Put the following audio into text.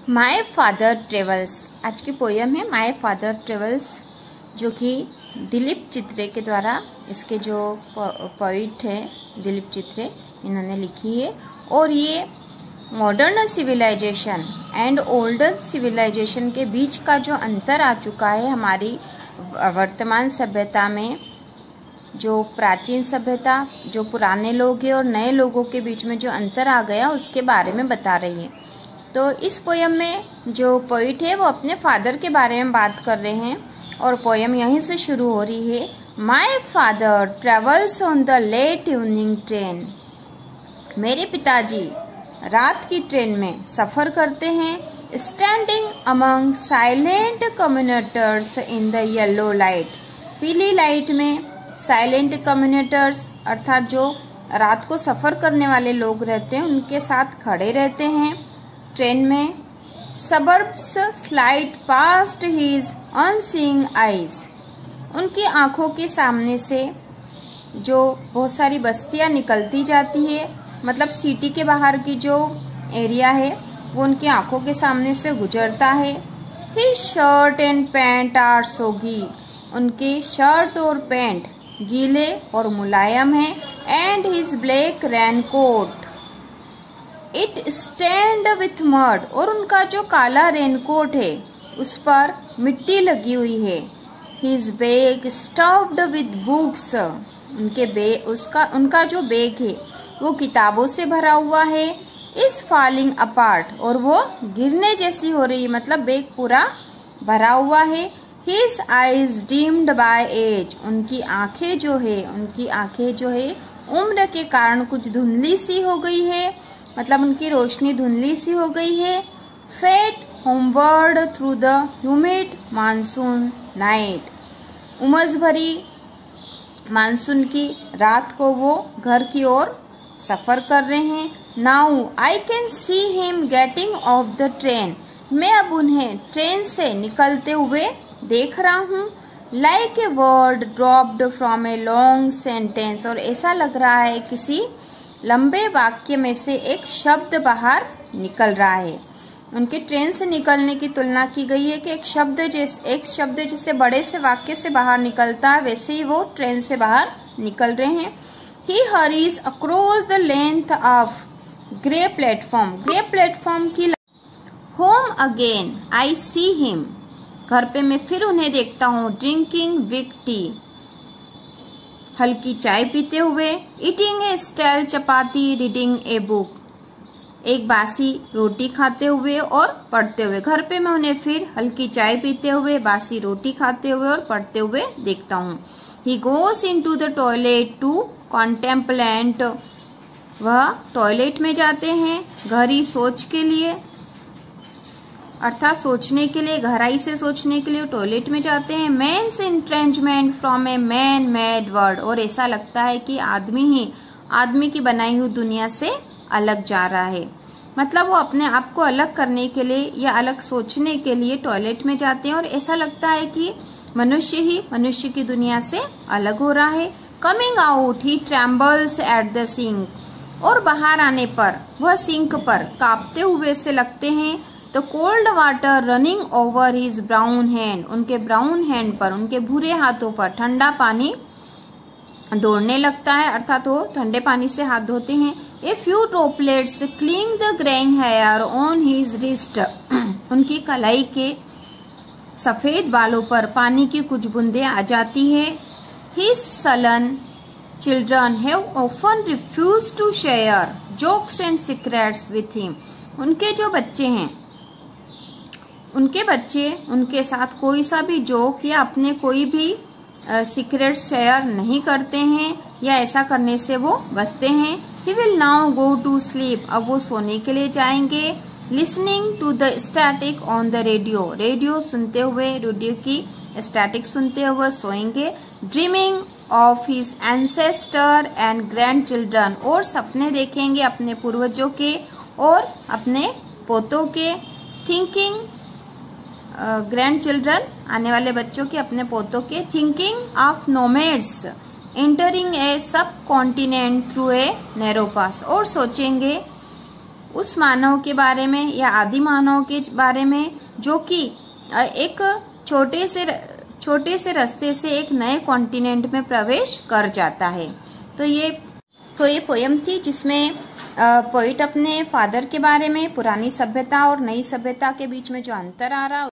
My father travels. आज की poem है माय फादर ट्रेवल्स, जो कि दिलीप चित्रे के द्वारा, इसके जो पोइट है दिलीप चित्रे, इन्होंने लिखी है। और ये modern civilization and older civilization के बीच का जो अंतर आ चुका है हमारी वर्तमान सभ्यता में, जो प्राचीन सभ्यता, जो पुराने लोग हैं और नए लोगों के बीच में जो अंतर आ गया, उसके बारे में बता रही है। तो इस पोयम में जो पोइट है वो अपने फादर के बारे में बात कर रहे हैं और पोयम यहीं से शुरू हो रही है। My father travels on the late evening train. मेरे पिताजी रात की ट्रेन में सफ़र करते हैं। Standing among silent commuters in the yellow light. पीली लाइट में साइलेंट कम्यूनिटर्स अर्थात जो रात को सफ़र करने वाले लोग रहते हैं उनके साथ खड़े रहते हैं ट्रेन में। Suburbs slide past his unseeing eyes. उनकी आंखों के सामने से जो बहुत सारी बस्तियां निकलती जाती है, मतलब सिटी के बाहर की जो एरिया है वो उनकी आंखों के सामने से गुजरता है। His shirt and pant are soggy. उनके शर्ट और पैंट गीले और मुलायम है। And his black raincoat it stand with mud. और उनका जो काला रेनकोट है उस पर मिट्टी लगी हुई है। His bag stuffed with books. उनका जो बैग है वो किताबों से भरा हुआ है। Is falling apart. और वो गिरने जैसी हो रही है, मतलब बैग पूरा भरा हुआ है। His eyes dimmed by age. उनकी आंखें जो है उम्र के कारण कुछ धुंधली सी हो गई है, मतलब उनकी रोशनी धुंधली सी हो गई है। Fate homeward through the humid monsoon night. उमस भरी मानसून की रात को वो घर की ओर सफर कर रहे हैं। Now I can see him getting off the train. मैं अब उन्हें ट्रेन से निकलते हुए देख रहा हूँ। Like a word dropped from a long sentence. और ऐसा लग रहा है किसी लंबे वाक्य में से एक शब्द बाहर निकल रहा है। उनके ट्रेन से निकलने की तुलना की गई है कि एक शब्द जैसे बड़े से वाक्य से बाहर निकलता है, वैसे ही वो ट्रेन से बाहर निकल रहे हैं। He hurries across the length of grey platform. Grey platform की home again I see him. घर पे मैं फिर उन्हें देखता हूँ। Drinking with tea. हल्की चाय पीते हुए। Eating a stale chapati reading a book. एक बासी रोटी खाते हुए और पढ़ते हुए। घर पे मैं उन्हें फिर हल्की चाय पीते हुए, बासी रोटी खाते हुए और पढ़ते हुए देखता हूँ। ही गोस इनटू द टॉयलेट टू कॉन्टेम्पलेंट। वह टॉयलेट में जाते हैं गहरी सोच के लिए, अर्थात सोचने के लिए, गहराई से सोचने के लिए टॉयलेट में जाते हैं। Man's entrenchment from a man made world. और ऐसा लगता है कि आदमी ही आदमी की बनाई हुई दुनिया से अलग जा रहा है, मतलब वो अपने आप को अलग करने के लिए या अलग सोचने के लिए टॉयलेट में जाते हैं और ऐसा लगता है कि मनुष्य ही मनुष्य की दुनिया से अलग हो रहा है। Coming out he trembles at the sink. और बाहर आने पर वह सिंक पर कांपते हुए से लगते हैं। The cold water running over his brown hand. उनके ब्राउन हैंड पर, उनके भूरे हाथों पर ठंडा पानी दौड़ने लगता है, अर्थात वो ठंडे पानी से हाथ धोते हैं। A few droplets cling the greying hair on his wrist. उनकी कलाई के सफेद बालों पर पानी की कुछ बूंदें आ जाती है। His sullen children have often refuse to share jokes and secrets with him. उनके जो बच्चे हैं, उनके बच्चे उनके साथ कोई सा भी जोक या अपने कोई भी सीक्रेट शेयर नहीं करते हैं या ऐसा करने से वो बचते हैं। He will now go to sleep. अब वो सोने के लिए जाएंगे। Listening to the static on the radio. Radio सुनते हुए, रेडियो की स्टैटिक सुनते हुए सोएंगे। Dreaming of his ancestor and grandchildren. और सपने देखेंगे अपने पूर्वजों के और अपने पोतों के। थिंकिंग ग्रैंड चिल्ड्रन आने वाले बच्चों के, अपने पोतों के। थिंकिंग ऑफ नोमैड्स एंटरिंग ए सब कॉन्टिनेंट थ्रू ए नैरो पास। और सोचेंगे उस मानव के बारे में या आदि मानव के बारे में जो कि एक छोटे से रास्ते से एक नए कॉन्टिनेंट में प्रवेश कर जाता है। तो ये पोयम थी जिसमें पोइट अपने फादर के बारे में, पुरानी सभ्यता और नई सभ्यता के बीच में जो अंतर आ रहा